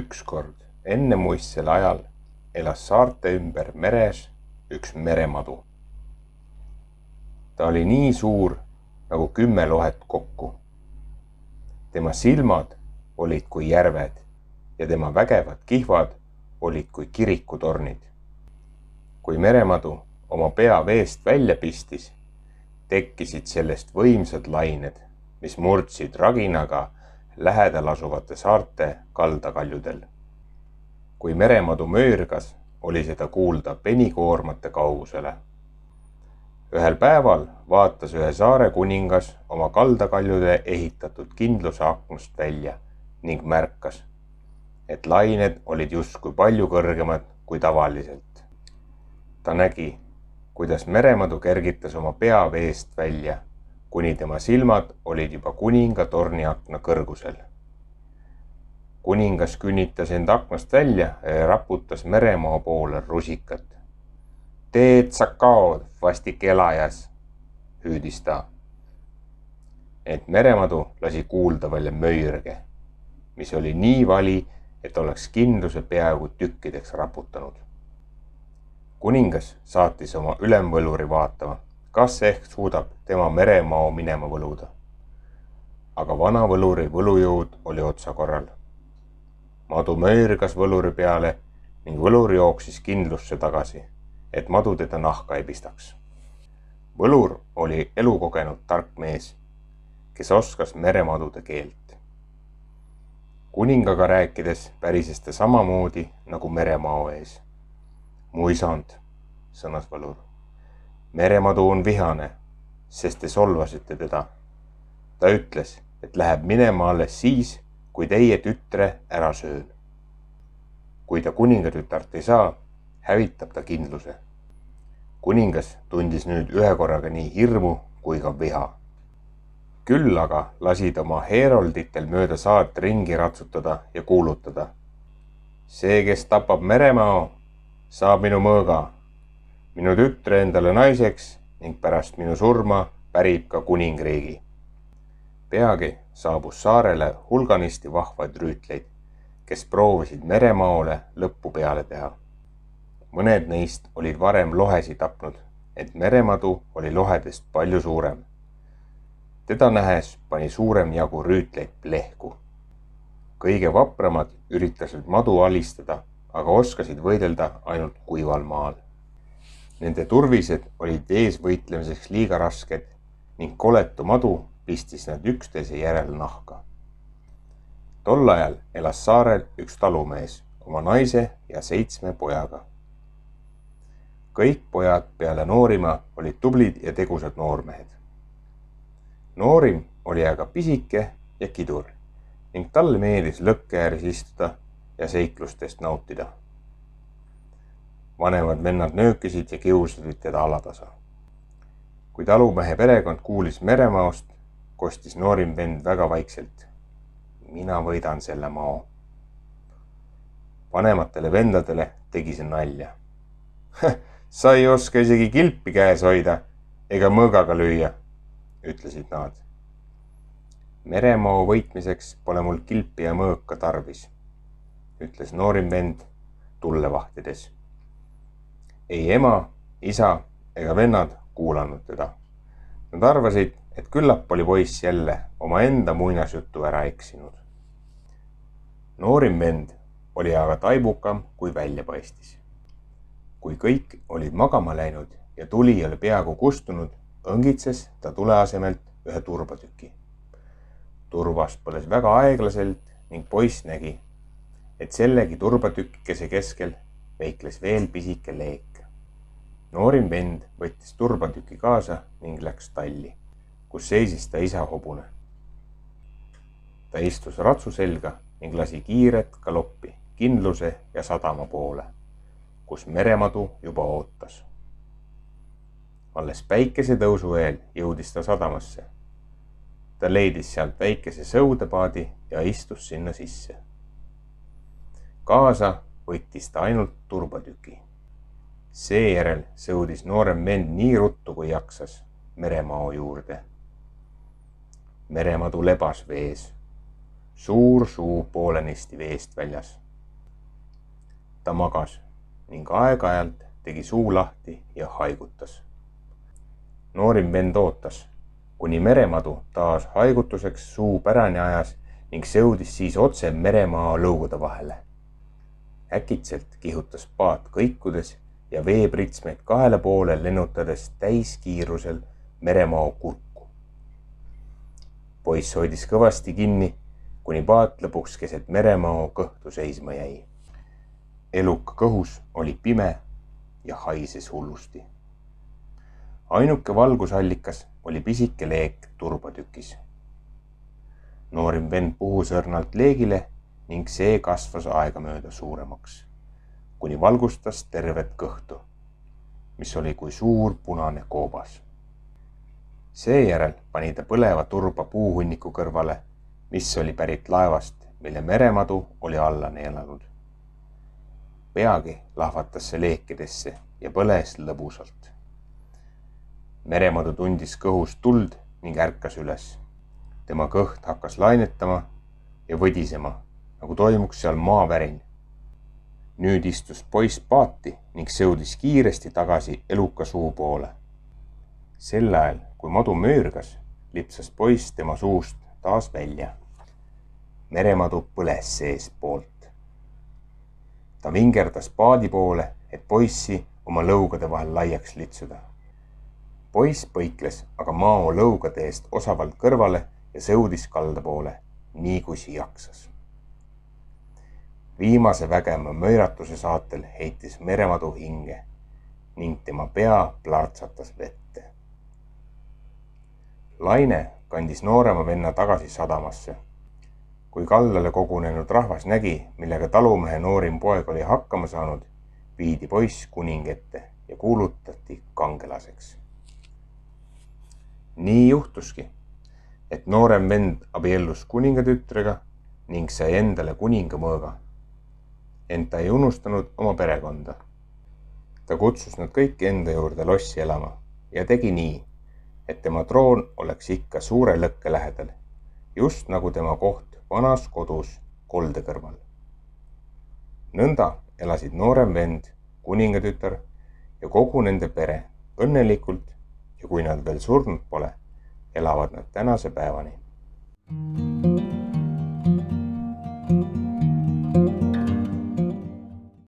Ükskord enne muistsel ajal elas saarte ümber meres üks meremadu. Ta oli nii suur nagu 10 lohet kokku. Tema silmad olid kui järved ja tema vägevad kihvad olid kui kirikutornid. Kui meremadu oma pea veest välja pistis, tekkisid sellest võimsad lained, mis murdsid raginaga lähedal asuvate saarte kaldakaljudel. Kui meremadu möörgas, oli seda kuulda penikoormate kaugusele. Ühel päeval vaatas ühe saare kuningas oma kaldakaljude ehitatud kindluse aknast välja ning märkas, et lained olid justkui palju kõrgemad kui tavaliselt. Ta nägi, kuidas meremadu kergitas oma pea veest välja, kuni tema silmad olid juba kuninga torniakna kõrgusel. Kuningas künnitas end aknast välja ja raputas meremaa poole rusikat. Teed sa kaod, vastik elajas, hüüdis ta. Et meremadu lasi kuulda välja möirge, mis oli nii vali, et oleks kindluse peaaegu tükkideks raputanud. Kuningas saatis oma ülemvõluri vaatama, kas ehk suudab tema meremao minema võluda. Aga vana võluri võlujõud oli otsakorral. Madu möirgas võluri peale ning võlur jooksis kindlusse tagasi, et madu teda nahka ei pistaks. Võlur oli elukogenud tark mees, kes oskas meremadude keelt. Kuningaga rääkides pärises ta samamoodi nagu meremao ees. Mu isand, sõnas võlur. Meremadu on vihane, sest te solvasite teda. Ta ütles, et läheb minema alles siis, kui teie tütre ära söön. Kui ta kuningatütart ei saa, hävitab ta kindluse. Kuningas tundis nüüd ühe korraga nii hirmu kui ka viha. Küll aga lasid oma herolditel mööda saart ringi ratsutada ja kuulutada. See, kes tapab meremao, saab minu mõõga, minu tütre endale naiseks ning pärast minu surma pärib ka kuningriigi. Peagi saabus saarele hulganisti vahvaid rüütleid, kes proovisid meremaole lõppu peale teha. Mõned neist olid varem lohesi tapnud, et meremadu oli lohedest palju suurem. Teda nähes pani suurem jagu rüütleid plehku. Kõige vapramad üritasid madu alistada, aga oskasid võidelda ainult kuival maal. Nende turvised olid ees võitlemiseks liiga rasked ning koletu madu pistis nad üksteise järel nahka. Tol ajal elas saarel üks talumees oma naise ja 7 pojaga. Kõik pojad peale noorima olid tublid ja tegusad noormehed. Noorim oli aga pisike ja kidur ning talle meeldis lõkke ääres istuda ja seiklustest nautida. Vanemad vennad nöökisid ja kiusasid teda alatasa. Kui talumehe perekond kuulis meremaost, kostis noorim vend väga vaikselt. Mina võidan selle mao. Vanematele vendadele tegi see nalja. Sa ei oska isegi kilpi käes hoida ega mõõgaga lüüa, ütlesid nad. Meremao võitmiseks pole mul kilpi ja mõõka tarvis, ütles noorim vend tulle vahtides. Ei ema, isa ega vennad kuulanud teda. Nad arvasid, et küllap oli poiss jälle oma enda muinasjuttu ära eksinud. Noorim vend oli aga taibukam kui välja paistis. Kui kõik olid magama läinud ja tuli oli peaaegu kustunud, õngitses ta tule asemelt ühe turbatüki. Turvas põles väga aeglaselt ning poiss nägi, et sellegi turbatükkese keskel veikles veel pisike leek. Noorim vend võttis turbatüki kaasa ning läks talli, kus seisis ta isa hobune. Ta istus ratsu selga ning lasi kiiret galoppi kindluse ja sadama poole, kus meremadu juba ootas. Alles päikese tõusu eel jõudis ta sadamasse. Ta leidis sealt väikese sõudepaadi ja istus sinna sisse. Kaasa võttis ta ainult turbatüki. Seejärel sõudis noorem vend nii ruttu kui jaksas meremao juurde. Meremadu lebas vees, suur suu poolenisti veest väljas. ta magas ning aeg-ajalt tegi suu lahti ja haigutas. Noorim vend ootas, kuni meremadu taas haigutuseks suu pärani ajas ning sõudis siis otse meremaa lõugude vahele. Äkitselt kihutas paat kõikudes ja veepritsmeid kahele poole lennutades täiskiirusel meremaa kurku. Poiss hoidis kõvasti kinni, kuni paat lõpuks keset meremaa kõhtu seisma jäi. Eluka kõhus oli pime ja haises hullusti. Ainuke valgusallikas oli pisike leek turbatükis. Noorim vend puhus õrnalt leegile ning see kasvas aegamööda suuremaks, kuni valgustas tervet kõhtu, mis oli kui suur punane koobas. Seejärel pani ta põleva turba puuhunniku kõrvale, mis oli pärit laevast, mille meremadu oli alla neelanud. Peagi lahvatas see leekidesse ja põles lõbusalt. Meremadu tundis kõhus tuld ning ärkas üles. Tema kõht hakkas lainetama ja võdisema, nagu toimuks seal maavärin. Nüüd istus poiss paati ning sõudis kiiresti tagasi eluka suu poole. Sel ajal, kui madu möörgas, lipsas poiss tema suust taas välja. Meremadu põles seespoolt. Ta vingerdas paadi poole, et poissi oma lõugade vahel laiaks litsuda. Poiss põikles aga mao lõugade eest osavalt kõrvale ja sõudis kalda poole, nii kui si jaksas. Viimase vägema mööratuse saatel heitis meremadu hinge ning tema pea plärtsatas vette. Laine kandis noorema venna tagasi sadamasse. Kui kallale kogunenud rahvas nägi, millega talumehe noorim poeg oli hakkama saanud, viidi poiss kuning ette ja kuulutati kangelaseks. Nii juhtuski, et noorem vend abiellus kuningatütrega ning sai endale kuningamõõga. Ent ta ei unustanud oma perekonda. Ta kutsus nad kõik enda juurde lossi elama ja tegi nii, et tema troon oleks ikka suure lõkke lähedal, just nagu tema koht vanas kodus kolde kõrval. Nõnda elasid noorem vend, kuningatütar ja kogu nende pere õnnelikult ja kui nad veel surnud pole, elavad nad tänase päevani.